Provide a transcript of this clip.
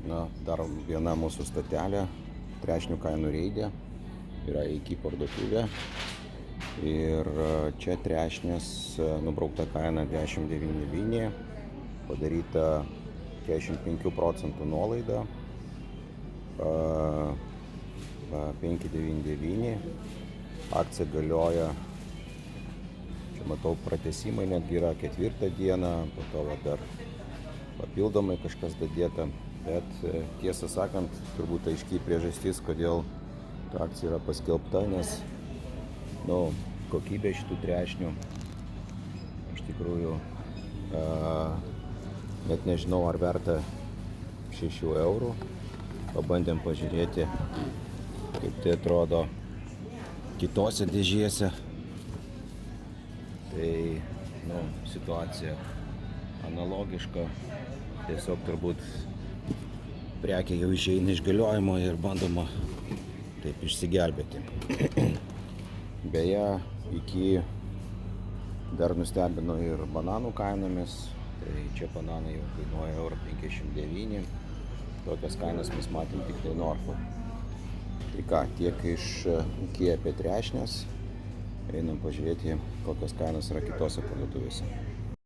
Na, dar viena mūsų stotelė, trešnių kainų reidė, yra iki parduotuvė. Ir čia trešnės nubraukta kaina 10,99, padaryta 45 procentų nuolaida, 5,99, akcija galioja, čia matau pratęsimai netgi yra 4 dieną, po to dar papildomai kažkas dadėta, bet tiesą sakant, turbūt aiškiai priežastis, kodėl ta akcija yra paskelbta, nes kokybė šitų trešnių iš tikrųjų net nežinau, ar verta 6 eurų. Pabandėm pažiūrėti, kaip tai atrodo kitose dėžėse. Tai situacija analogiška, tiesiog turbūt prekė jau išeina iš galiojimo ir bandoma taip išsigelbėti. Beje, iki dar nustebino ir bananų kainomis, tai čia bananai jau kainuoja 1,59 €, tokias kainas mes matėm tik tai Norfolk. Tai ką, tiek iš ūkyje apie trešnės, einam pažiūrėti, kokios kainos yra kitose parduotuvėse.